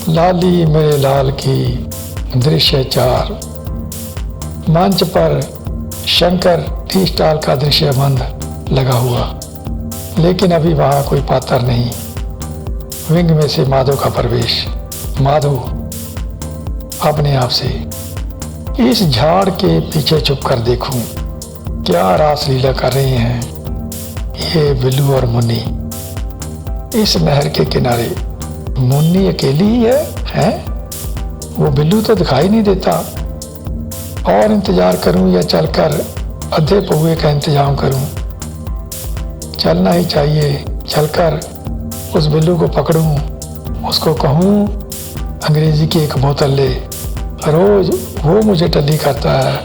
लाली मेरे लाल की दृश्य 4। मंच पर शंकर टी स्टॉल का दृश्य बंद लगा हुआ, लेकिन अभी वहाँ कोई पात्र नहीं। विंग में से माधव का प्रवेश। माधव अपने आप से, इस झाड़ के पीछे छुप कर देखूं क्या रास लीला कर रहे हैं ये बिल्लू और मुन्नी। इस नहर के किनारे मुन्नी अकेली ही है? वो बिल्लू तो दिखाई नहीं देता। और इंतजार करूं या चलकर आधे पौए का इंतजाम करूं? चलना ही चाहिए। चलकर उस बिल्लू को पकड़ूं, उसको कहूं अंग्रेजी की एक बोतल ले। रोज वो मुझे टल्ली करता है,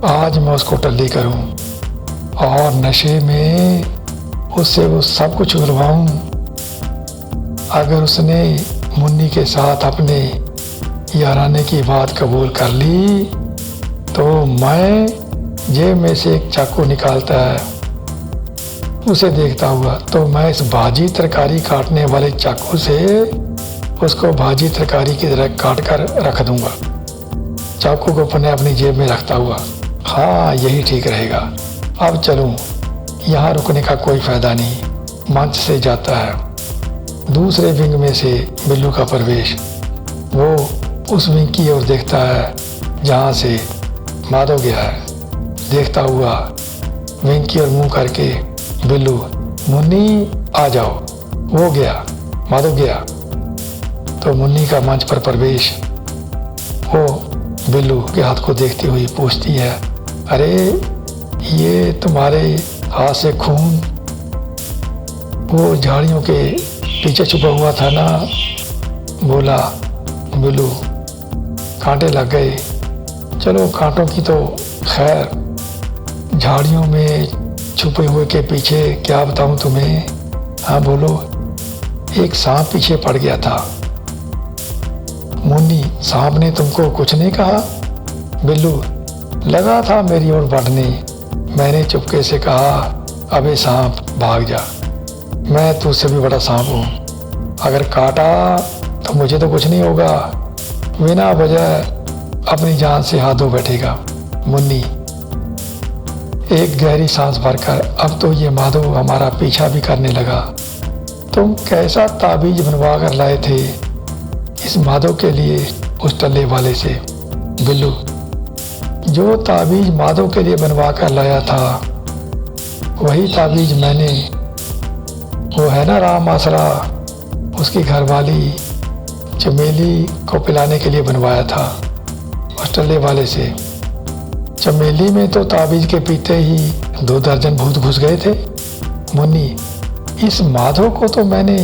आज मैं उसको टल्ली करूं और नशे में उससे वो सब कुछ उलवाऊं। अगर उसने मुन्नी के साथ अपने याराने की बात कबूल कर ली तो मैं जेब में से एक चाकू निकालता है, उसे देखता हुआ तो मैं इस भाजी तरकारी काटने वाले चाकू से उसको भाजी तरकारी की तरह काट कर रख दूंगा, चाकू को अपनी जेब में रखता हुआ। हाँ, यही ठीक रहेगा। अब चलूं, यहाँ रुकने का कोई फायदा नहीं। मंच से जाता है। दूसरे विंग में से बिल्लू का प्रवेश। वो उस विंग की ओर देखता है जहाँ से माधव गया है। देखता हुआ विंग की ओर मुंह करके बिल्लू, मुन्नी आ जाओ। वो गया, माधव गया तो मुन्नी का मंच पर प्रवेश। वो बिल्लू के हाथ को देखती हुई पूछती है, अरे ये तुम्हारे हाथ से खून वो झाड़ियों के पीछे छुपा हुआ था ना? बोला बिल्लू, कांटे लग गए। चलो कांटों की तो खैर, झाड़ियों में छुपे हुए के पीछे क्या बताऊं तुम्हें। हाँ बोलो। एक सांप पीछे पड़ गया था। मुन्नी, सांप ने तुमको कुछ नहीं कहा? बिल्लू, लगा था मेरी ओर बढ़ने, मैंने चुपके से कहा अबे सांप भाग जा, मैं तुझसे भी बड़ा सांप हूँ, अगर काटा तो मुझे तो कुछ नहीं होगा, बिना वजह अपनी जान से हाथ धो बैठेगा। मुन्नी एक गहरी सांस भरकर, अब तो ये माधव हमारा पीछा भी करने लगा। तुम कैसा ताबीज बनवा कर लाए थे इस माधव के लिए उस टल्ले वाले से? बिल्लू, जो ताबीज माधव के लिए बनवा कर लाया था वही ताबीज मैंने, वो है ना राम आसरा, उसकी घरवाली चमेली को पिलाने के लिए बनवाया था उस टल्ले वाले से। चमेली में तो ताबीज के पीते ही 2 दर्जन भूत घुस गए थे। मुन्नी, इस माधव को तो मैंने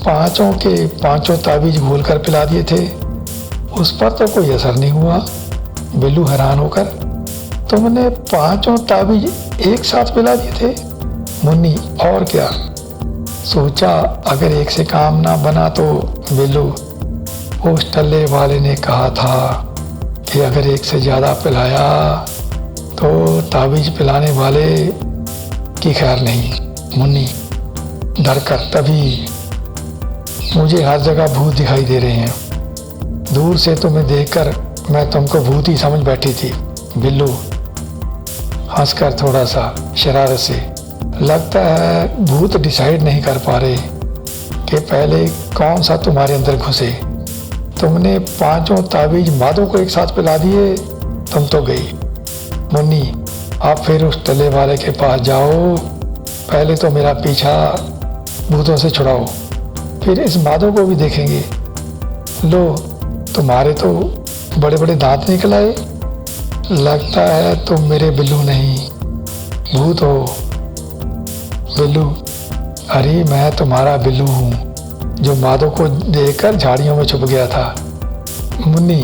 5 के 5 ताबीज घोल कर पिला दिए थे, उस पर तो कोई असर नहीं हुआ। बिल्लू हैरान होकर, तुमने 5 ताबीज एक साथ पिला दिए थे? मुन्नी, और क्या, सोचा अगर एक से काम ना बना तो। बिल्लू, उस टल्ले वाले ने कहा था कि अगर एक से ज़्यादा पिलाया तो ताबीज पिलाने वाले की खैर नहीं। मुन्नी डर कर, तभी मुझे हर जगह भूत दिखाई दे रहे हैं, दूर से तुम्हें देखकर मैं तुमको भूत ही समझ बैठी थी। बिल्लू हंसकर थोड़ा सा शरारत से, लगता है भूत डिसाइड नहीं कर पा रहे कि पहले कौन सा तुम्हारे अंदर घुसे। तुमने 5 ताबीज माधव को एक साथ पिला दिए, तुम तो गई। मुन्नी, आप फिर उस टल्ले वाले के पास जाओ, पहले तो मेरा पीछा भूतों से छुड़ाओ, फिर इस माधव को भी देखेंगे। लो, तुम्हारे तो बड़े बड़े दांत निकल आए, लगता है तुम मेरे बिल्लू नहीं भूत हो। बिल्लू, अरे मैं तुम्हारा बिल्लू हूँ जो माधव को देखकर झाड़ियों में छुप गया था। मुन्नी,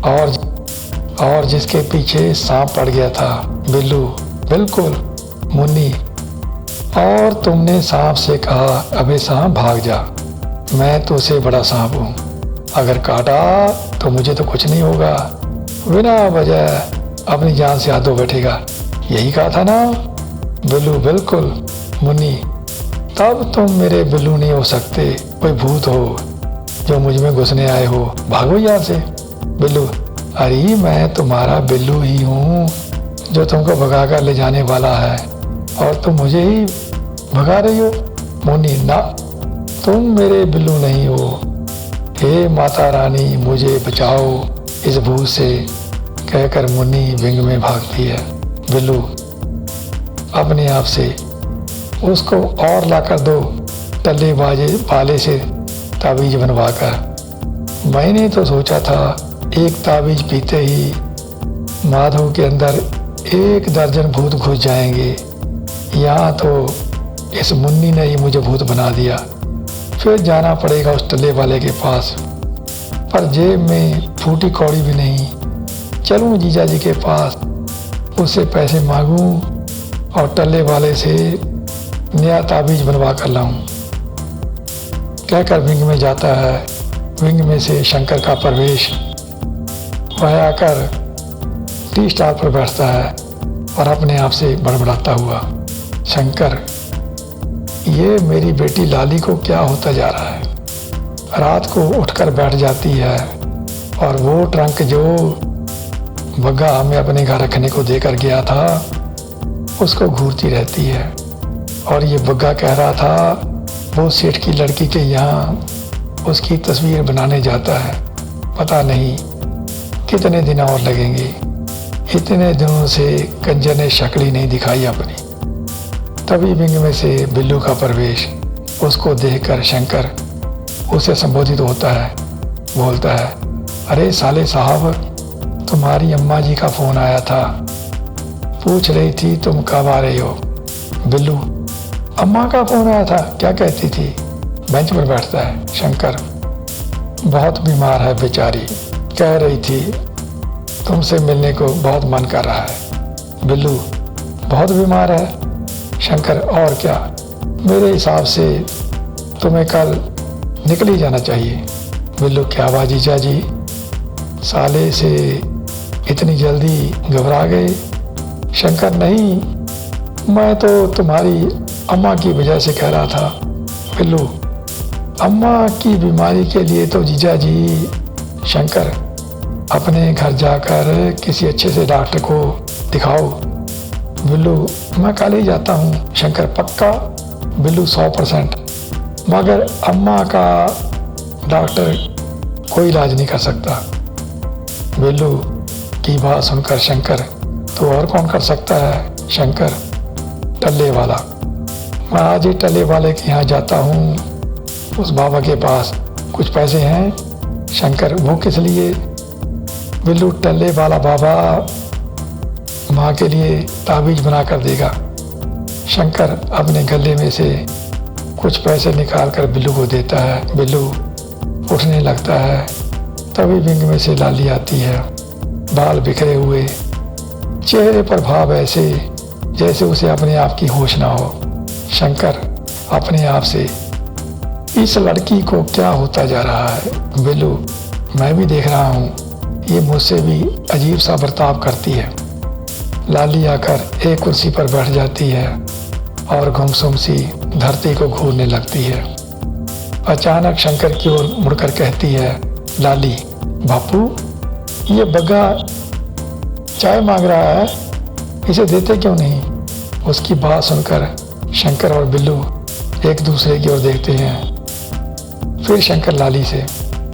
और जिसके पीछे सांप पड़ गया था। बिल्लू, बिल्कुल। मुन्नी, और तुमने सांप से कहा अबे सांप भाग जा, मैं तो उसे बड़ा सांप हूँ, अगर काटा तो मुझे तो कुछ नहीं होगा, बिना वजह अपनी जान से हाथ धो बैठेगा, यही कहा था ना? बिल्लू, बिल्कुल। मुन्नी, तब तुम मेरे बिल्लू नहीं हो सकते, कोई भूत हो जो मुझ में घुसने आए हो, भागो यहाँ से। बिल्लू, अरे मैं तुम्हारा बिल्लू ही हूँ जो तुमको भगा कर ले जाने वाला है, और तुम मुझे ही भगा रही हो। मुन्नी, ना, तुम मेरे बिल्लू नहीं हो। हे माता रानी, मुझे बचाओ इस भूत से, कहकर मुन्नी विंग में भागती है। बिल्लू अपने आप से उसको और लाकर दो टल्ले वाले से ताबीज बनवाकर। मैंने तो सोचा था एक ताबीज पीते ही माधव के अंदर 1 दर्जन भूत घुस जाएंगे। यहाँ तो इस मुन्नी ने ही मुझे भूत बना दिया। फिर जाना पड़ेगा उस टल्ले वाले के पास, पर जेब में फूटी कौड़ी भी नहीं। चलूँ जीजा जी के पास, उससे पैसे मांगूं और टल्ले वाले से नया ताबीज बनवा कर लाऊं। कहकर विंग में जाता है। विंग में से शंकर का प्रवेश। वह आकर टी स्टार पर बैठता है और अपने आप से बड़बड़ाता हुआ, शंकर, ये मेरी बेटी लाली को क्या होता जा रहा है? रात को उठकर बैठ जाती है और वो ट्रंक जो बग्गा हमें अपने घर रखने को देकर गया था उसको घूरती रहती है। और ये बग्गा कह रहा था वो सेठ की लड़की के यहाँ उसकी तस्वीर बनाने जाता है। पता नहीं कितने दिन और लगेंगे। इतने दिनों से कंजर ने शक्ल ही नहीं दिखाई अपनी। तभी विंग में से बिल्लू का प्रवेश। उसको देखकर शंकर उसे संबोधित होता है, बोलता है, अरे साले साहब, तुम्हारी अम्मा जी का फ़ोन आया था, पूछ रही थी तुम कब आ रहे हो। बिल्लू, अम्मा का फ़ोन आया था, क्या कहती थी? बेंच पर बैठता है शंकर, बहुत बीमार है बेचारी, कह रही थी तुमसे मिलने को बहुत मन कर रहा है। बिल्लू, बहुत बीमार है? शंकर, और क्या, मेरे हिसाब से तुम्हें कल निकल ही जाना चाहिए। बिल्लू, क्या बात जीजा जी, साले से इतनी जल्दी घबरा गए? शंकर, नहीं, मैं तो तुम्हारी अम्मा की वजह से कह रहा था। बिल्लू, अम्मा की बीमारी के लिए तो जीजा जी, शंकर, अपने घर जाकर किसी अच्छे से डॉक्टर को दिखाओ। बिल्लू, मैं कल ही जाता हूँ। शंकर, पक्का? बिल्लू, 100%। मगर अम्मा का डॉक्टर कोई इलाज नहीं कर सकता। बिल्लू की बात सुनकर शंकर, तो और कौन कर सकता है? शंकर, टल्ले वाला। मैं आज ही टल्ले वाले के यहाँ जाता हूँ, उस बाबा के पास कुछ पैसे हैं। शंकर, वो किस लिए? बिल्लू, टल्ले वाला बाबा माँ के लिए ताबीज बना कर देगा। शंकर अपने गले में से कुछ पैसे निकाल कर बिल्लू को देता है। बिल्लू उठने लगता है। तभी विंग में से लाली आती है, बाल बिखरे हुए, चेहरे पर भाव ऐसे जैसे उसे अपने आप की होश ना हो। शंकर अपने आप से, इस लड़की को क्या होता जा रहा है? बिल्लू, मैं भी देख रहा हूँ, ये मुझसे भी अजीब सा बर्ताव करती है। लाली आकर एक कुर्सी पर बैठ जाती है और गुमसुम सी धरती को घूरने लगती है। अचानक शंकर की ओर मुड़कर कहती है लाली, बापू, ये बग्गा चाय मांग रहा है, इसे देते क्यों नहीं? उसकी बात सुनकर शंकर और बिल्लू एक दूसरे की ओर देखते हैं। फिर शंकर लाली से,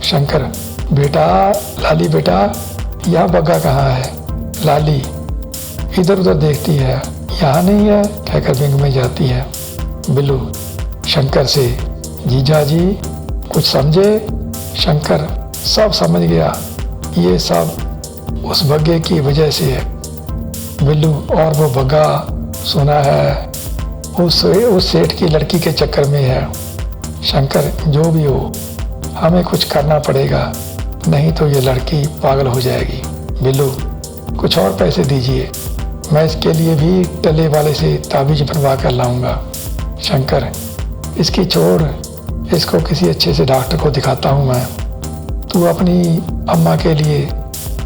शंकर, बेटा, लाली बेटा, यह बग्गा कहाँ है? लाली इधर उधर देखती है, यहाँ नहीं है, कहकर विंग में जाती है। बिल्लू शंकर से, जीजा जी कुछ समझे? शंकर, सब समझ गया, ये सब उस बग्गे की वजह से है। बिल्लू, और वो बग्गा सुना है उस सेठ की लड़की के चक्कर में है। शंकर, जो भी हो, हमें कुछ करना पड़ेगा, नहीं तो ये लड़की पागल हो जाएगी। बिल्लू, कुछ और पैसे दीजिए, मैं इसके लिए भी टल्ले वाले से ताबीज बनवा कर लाऊंगा। शंकर, इसकी छोड़, इसको किसी अच्छे से डॉक्टर को दिखाता हूँ मैं। तू अपनी अम्मा के लिए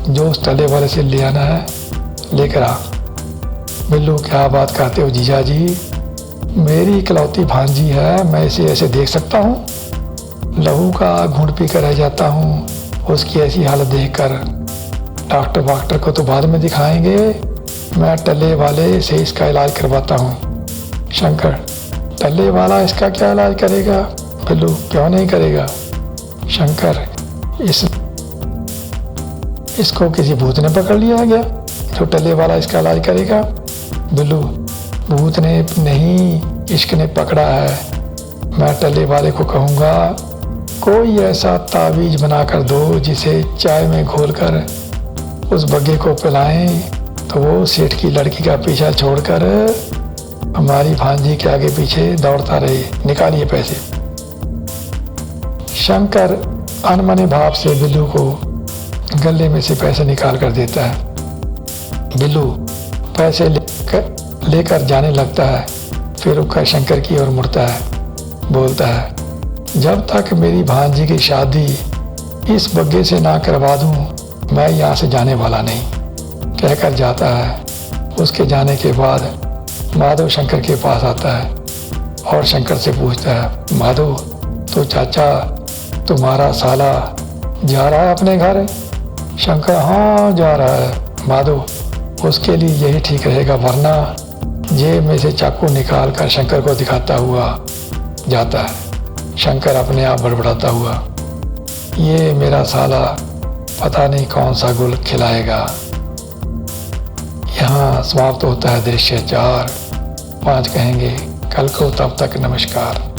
जो उस टल्ले वाले से ले आना है लेकर आ। बिल्लू, क्या बात करते हो जीजा जी, मेरी इकलौती भांजी है, मैं इसे ऐसे देख सकता हूँ? लहू का घूंट पी कर रह जाता हूँ उसकी ऐसी हालत देखकर। डॉक्टर वाक्टर को तो बाद में दिखाएंगे, मैं टल्ले वाले से इसका इलाज करवाता हूँ। शंकर, टल्ले वाला इसका क्या इलाज करेगा? बिल्लू, क्यों नहीं करेगा? शंकर, इसको किसी भूत ने पकड़ लिया गया जो टल्ले वाला इसका इलाज करेगा? बिल्लू, भूत ने नहीं, इश्क ने पकड़ा है। मैं टल्ले वाले को कहूँगा कोई ऐसा तावीज बना कर दो जिसे चाय में घोलकर उस बग्गे को पिलाएं तो वो सेठ की लड़की का पीछा छोड़कर हमारी भांजी के आगे पीछे दौड़ता रहे। निकालिए पैसे। शंकर अनमने भाव से बिल्लू को गले में से पैसे निकाल कर देता है। बिल्लू पैसे लेकर जाने लगता है, फिर रुककर शंकर की ओर मुड़ता है, बोलता है, जब तक मेरी भांजी की शादी इस बग्गे से ना करवा दूं, मैं यहाँ से जाने वाला नहीं, कहकर जाता है। उसके जाने के बाद माधव शंकर के पास आता है और शंकर से पूछता है, माधव, तो चाचा तुम्हारा साला जा रहा है अपने घर? शंकर, हाँ जा रहा है। माधव, उसके लिए यही ठीक रहेगा, वरना जेब में से चाकू निकाल कर शंकर को दिखाता हुआ जाता है। शंकर अपने आप बड़बड़ाता हुआ, ये मेरा साला पता नहीं कौन सा गुल खिलाएगा। यहाँ समाप्त होता है दृश्य 4। 5 कहेंगे कल को। तब तक नमस्कार।